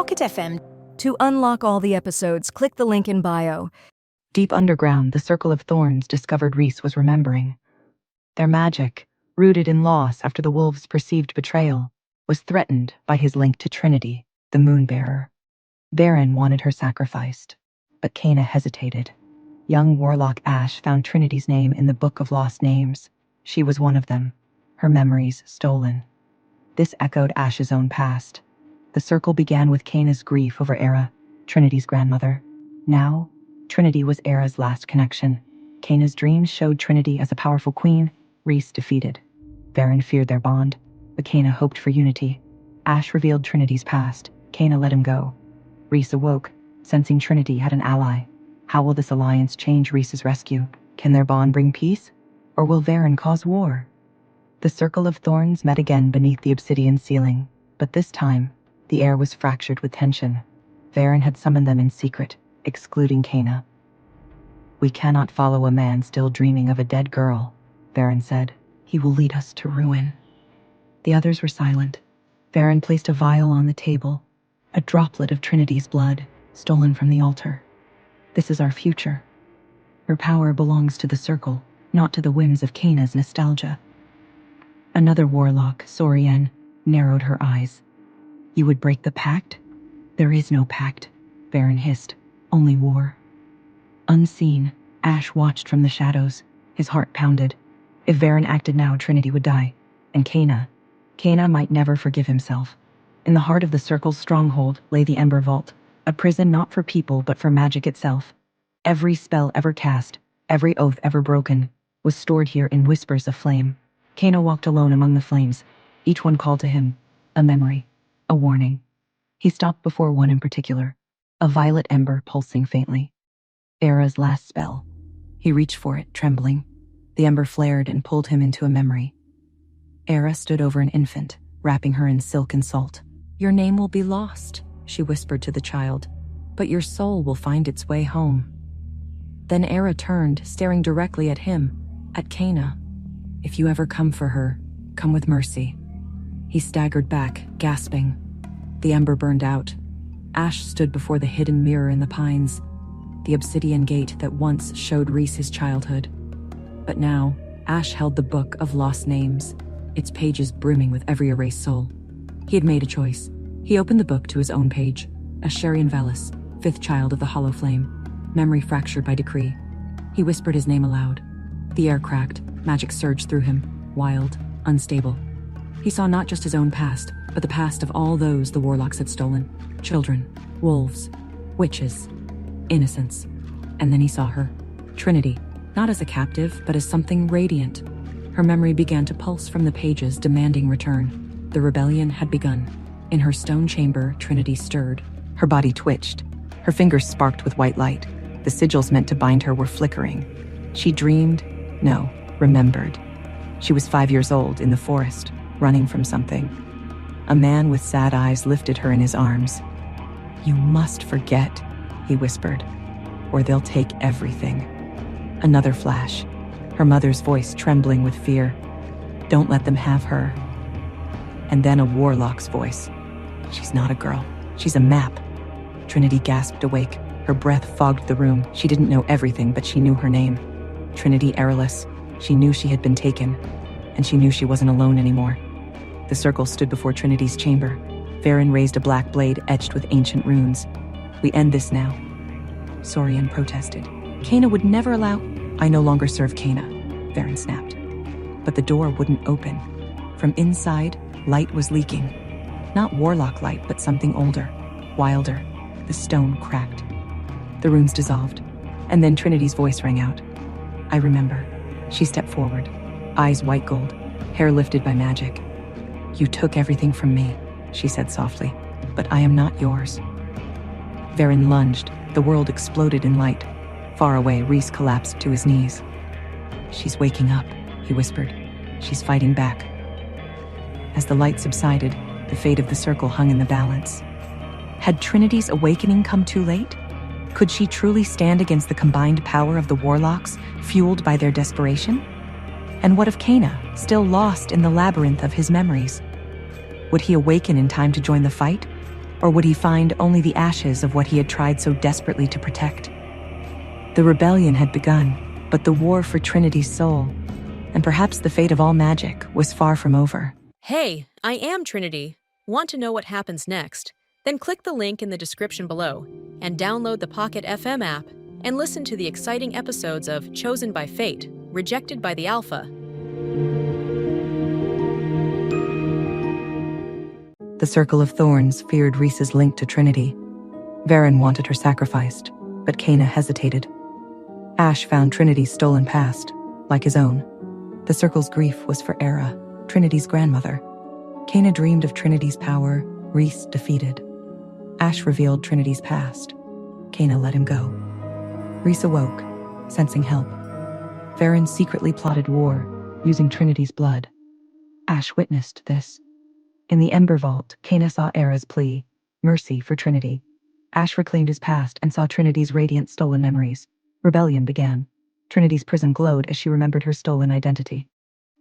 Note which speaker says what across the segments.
Speaker 1: Pocket FM.
Speaker 2: To unlock all the episodes, click the link in bio.
Speaker 3: Deep underground, the Circle of Thorns discovered Rhys was remembering. Their magic, rooted in loss after the wolves' perceived betrayal, was threatened by his link to Trinity, the Moonbearer. Varen wanted her sacrificed, but Kena hesitated. Young Warlock Ash found Trinity's name in the Book of Lost Names. She was one of them, her memories stolen. This echoed Ash's own past. The circle began with Kena's grief over Era, Trinity's grandmother. Now, Trinity was Era's last connection. Kena's dreams showed Trinity as a powerful queen, Rhys defeated. Varen feared their bond, but Kena hoped for unity. Ash revealed Trinity's past. Kena let him go. Rhys awoke, sensing Trinity had an ally. How will this alliance change Rhys's rescue? Can their bond bring peace? Or will Varen cause war? The Circle of Thorns met again beneath the obsidian ceiling, but this time, the air was fractured with tension. Varen had summoned them in secret, excluding Kena. "We cannot follow a man still dreaming of a dead girl," Varen said. "He will lead us to ruin." The others were silent. Varen placed a vial on the table, a droplet of Trinity's blood, stolen from the altar. "This is our future. Her power belongs to the Circle, not to the whims of Kena's nostalgia." Another warlock, Sorian, narrowed her eyes. "You would break the pact?" "There is no pact," Varen hissed. "Only war." Unseen, Ash watched from the shadows. His heart pounded. If Varen acted now, Trinity would die. And Kena might never forgive himself. In the heart of the Circle's stronghold lay the Ember Vault, a prison not for people but for magic itself. Every spell ever cast, every oath ever broken, was stored here in whispers of flame. Kena walked alone among the flames. Each one called to him, a memory, a warning. He stopped before one in particular, a violet ember pulsing faintly. Era's last spell. He reached for it, trembling. The ember flared and pulled him into a memory. Era stood over an infant, wrapping her in silk and salt. "Your name will be lost," she whispered to the child, "but your soul will find its way home." Then Era turned, staring directly at him, at Kena. "If you ever come for her, come with mercy." He staggered back, gasping. The ember burned out. Ash stood before the hidden mirror in the pines, the obsidian gate that once showed Rhys his childhood. But now, Ash held the Book of Lost Names, its pages brimming with every erased soul. He had made a choice. He opened the book to his own page, Asharian Velis, fifth child of the Hollow Flame, memory fractured by decree. He whispered his name aloud. The air cracked, magic surged through him, wild, unstable. He saw not just his own past, but the past of all those the warlocks had stolen. Children, wolves, witches, innocence. And then he saw her, Trinity, not as a captive, but as something radiant. Her memory began to pulse from the pages, demanding return. The rebellion had begun. In her stone chamber, Trinity stirred. Her body twitched. Her fingers sparked with white light. The sigils meant to bind her were flickering. She dreamed, no, remembered. She was 5 years old in the forest, running from something. A man with sad eyes lifted her in his arms. "You must forget," he whispered, "or they'll take everything." Another flash, her mother's voice trembling with fear. "Don't let them have her." And then a warlock's voice. "She's not a girl. She's a map." Trinity gasped awake. Her breath fogged the room. She didn't know everything, but she knew her name. Trinity Erelus. She knew she had been taken, and she knew she wasn't alone anymore. The Circle stood before Trinity's chamber. Varen raised a black blade etched with ancient runes. "We end this now," Sorian protested. "Kena would never allow—" "I no longer serve Kena," Varen snapped. But the door wouldn't open. From inside, light was leaking. Not warlock light, but something older, wilder. The stone cracked. The runes dissolved, and then Trinity's voice rang out. "I remember." She stepped forward, eyes white gold, hair lifted by magic. "You took everything from me," she said softly, "but I am not yours." Varen lunged. The world exploded in light. Far away, Rhys collapsed to his knees. "She's waking up," he whispered. "She's fighting back." As the light subsided, the fate of the Circle hung in the balance. Had Trinity's awakening come too late? Could she truly stand against the combined power of the warlocks, fueled by their desperation? And what of Kena, still lost in the labyrinth of his memories? Would he awaken in time to join the fight? Or would he find only the ashes of what he had tried so desperately to protect? The rebellion had begun, but the war for Trinity's soul, and perhaps the fate of all magic, was far from over.
Speaker 1: Hey, I am Trinity. Want to know what happens next? Then click the link in the description below and download the Pocket FM app and listen to the exciting episodes of Chosen by Fate, Rejected by the Alpha.
Speaker 3: The Circle of Thorns feared Rhys's link to Trinity. Varen wanted her sacrificed, but Kena hesitated. Ash found Trinity's stolen past, like his own. The Circle's grief was for Era, Trinity's grandmother. Kena dreamed of Trinity's power, Rhys defeated. Ash revealed Trinity's past. Kena let him go. Rhys awoke, sensing help. Varen secretly plotted war, using Trinity's blood. Ash witnessed this. In the Ember Vault, Kena saw Era's plea, mercy for Trinity. Ash reclaimed his past and saw Trinity's radiant stolen memories. Rebellion began. Trinity's prison glowed as she remembered her stolen identity.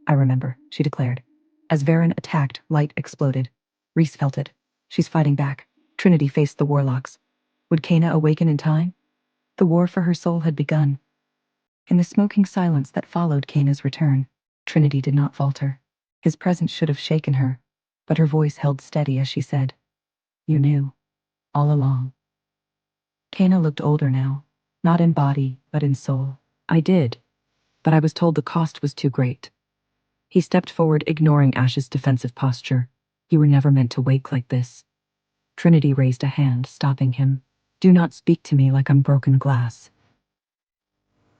Speaker 3: "I remember," she declared. As Varen attacked, light exploded. Rhys felt it. She's fighting back. Trinity faced the warlocks. Would Kena awaken in time? The war for her soul had begun. In the smoking silence that followed Kena's return, Trinity did not falter. His presence should have shaken her, but her voice held steady as she said, "You knew, all along." Kena looked older now, not in body, but in soul. "I did, but I was told the cost was too great." He stepped forward, ignoring Ash's defensive posture. "You were never meant to wake like this." Trinity raised a hand, stopping him. "Do not speak to me like I'm broken glass."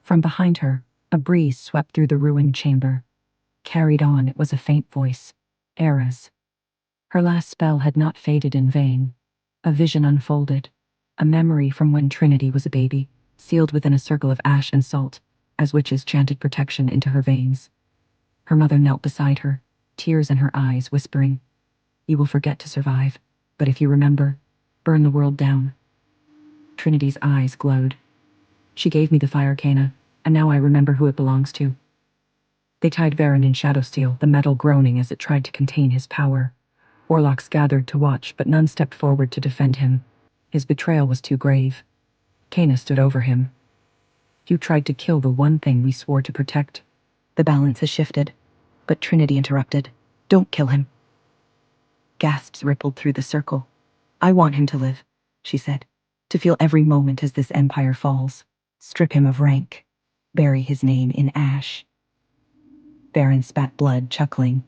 Speaker 3: From behind her, a breeze swept through the ruined chamber. Carried on, it was a faint voice. Era's. Her last spell had not faded in vain. A vision unfolded, a memory from when Trinity was a baby, sealed within a circle of ash and salt, as witches chanted protection into her veins. Her mother knelt beside her, tears in her eyes, whispering, "You will forget to survive, but if you remember, burn the world down." Trinity's eyes glowed. "She gave me the fire, Kena, and now I remember who it belongs to." They tied Varen in Shadowsteel, the metal groaning as it tried to contain his power. Warlocks gathered to watch, but none stepped forward to defend him. His betrayal was too grave. Kena stood over him. "You tried to kill the one thing we swore to protect." The balance has shifted, but Trinity interrupted. "Don't kill him." Gasps rippled through the circle. "I want him to live," she said, "to feel every moment as this empire falls. Strip him of rank. Bury his name in ash." Varen spat blood, chuckling.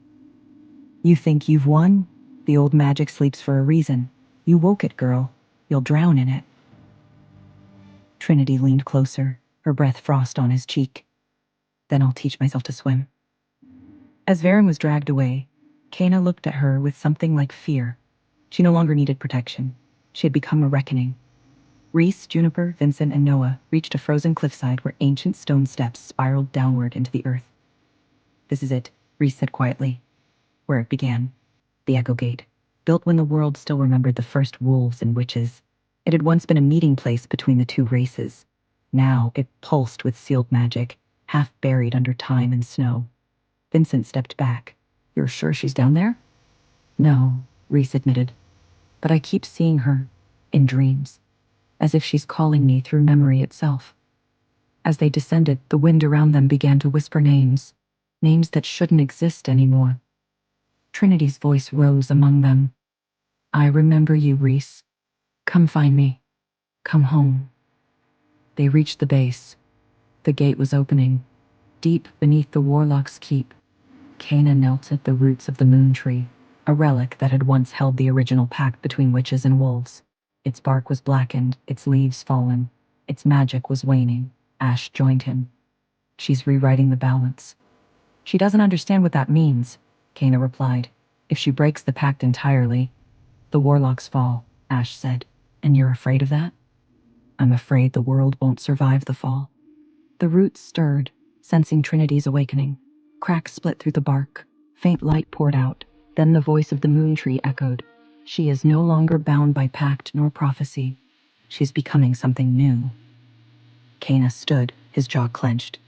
Speaker 3: "You think you've won? The old magic sleeps for a reason. You woke it, girl. You'll drown in it." Trinity leaned closer, her breath frost on his cheek. "Then I'll teach myself to swim." As Varen was dragged away, Kena looked at her with something like fear. She no longer needed protection. She had become a reckoning. Rhys, Juniper, Vincent, and Noah reached a frozen cliffside where ancient stone steps spiraled downward into the earth. "This is it," Rhys said quietly. "Where it began. The Echo Gate, built when the world still remembered the first wolves and witches. It had once been a meeting place between the two races. Now it pulsed with sealed magic, half buried under time and snow." Vincent stepped back. "You're sure she's down there?" "No," Rhys admitted. "But I keep seeing her, in dreams, as if she's calling me through memory itself." As they descended, the wind around them began to whisper names that shouldn't exist anymore. Trinity's voice rose among them. "I remember you, Rhys. Come find me. Come home." They reached the base. The gate was opening. Deep beneath the Warlock's keep, Kena knelt at the roots of the moon tree, a relic that had once held the original pact between witches and wolves. Its bark was blackened, its leaves fallen, its magic was waning. Ash joined him. "She's rewriting the balance." "She doesn't understand what that means," Kena replied. "If she breaks the pact entirely, the Warlocks fall," Ash said. "And you're afraid of that?" "I'm afraid the world won't survive the fall." The roots stirred, sensing Trinity's awakening. Cracks split through the bark. Faint light poured out. Then the voice of the moon tree echoed. "She is no longer bound by pact nor prophecy. She's becoming something new." Kena stood, his jaw clenched.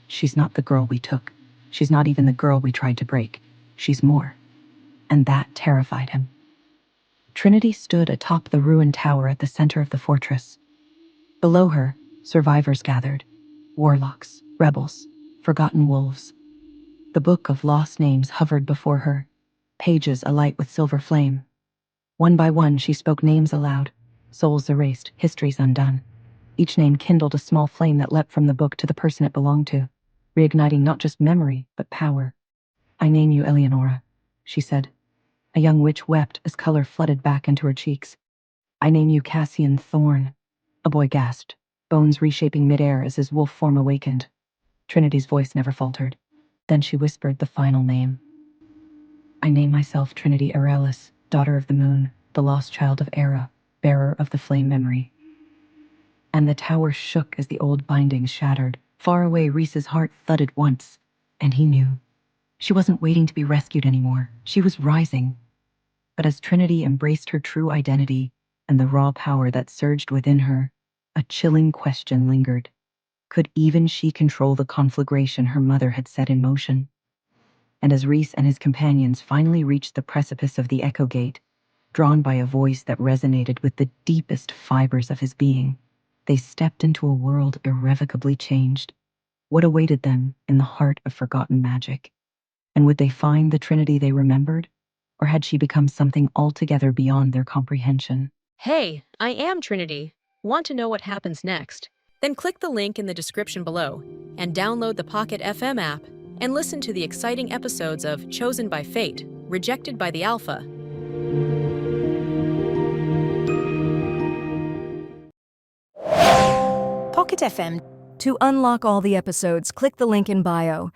Speaker 3: "She's not the girl we took. She's not even the girl we tried to break. She's more." And that terrified him. Trinity stood atop the ruined tower at the center of the fortress. Below her, survivors gathered, warlocks, rebels, forgotten wolves. The book of lost names hovered before her, pages alight with silver flame. One by one, she spoke names aloud, souls erased, histories undone. Each name kindled a small flame that leapt from the book to the person it belonged to, reigniting not just memory, but power. "I name you Eleonora," she said. A young witch wept as color flooded back into her cheeks. "I name you Cassian Thorn." A boy gasped, bones reshaping midair as his wolf form awakened. Trinity's voice never faltered. Then she whispered the final name. "I name myself Trinity Arelis, daughter of the moon, the lost child of Era, bearer of the flame memory." And the tower shook as the old bindings shattered. Far away, Reese's heart thudded once, and he knew. She wasn't waiting to be rescued anymore. She was rising. But as Trinity embraced her true identity and the raw power that surged within her, a chilling question lingered. Could even she control the conflagration her mother had set in motion? And as Reese and his companions finally reached the precipice of the Echo Gate, drawn by a voice that resonated with the deepest fibers of his being, they stepped into a world irrevocably changed. What awaited them in the heart of forgotten magic? And would they find the Trinity they remembered? Or had she become something altogether beyond their comprehension?
Speaker 1: Hey, I am Trinity. Want to know what happens next? Then click the link in the description below and download the Pocket FM app and listen to the exciting episodes of Chosen by Fate, Rejected by the Alpha.
Speaker 4: Pocket FM.
Speaker 2: To unlock all the episodes, click the link in bio.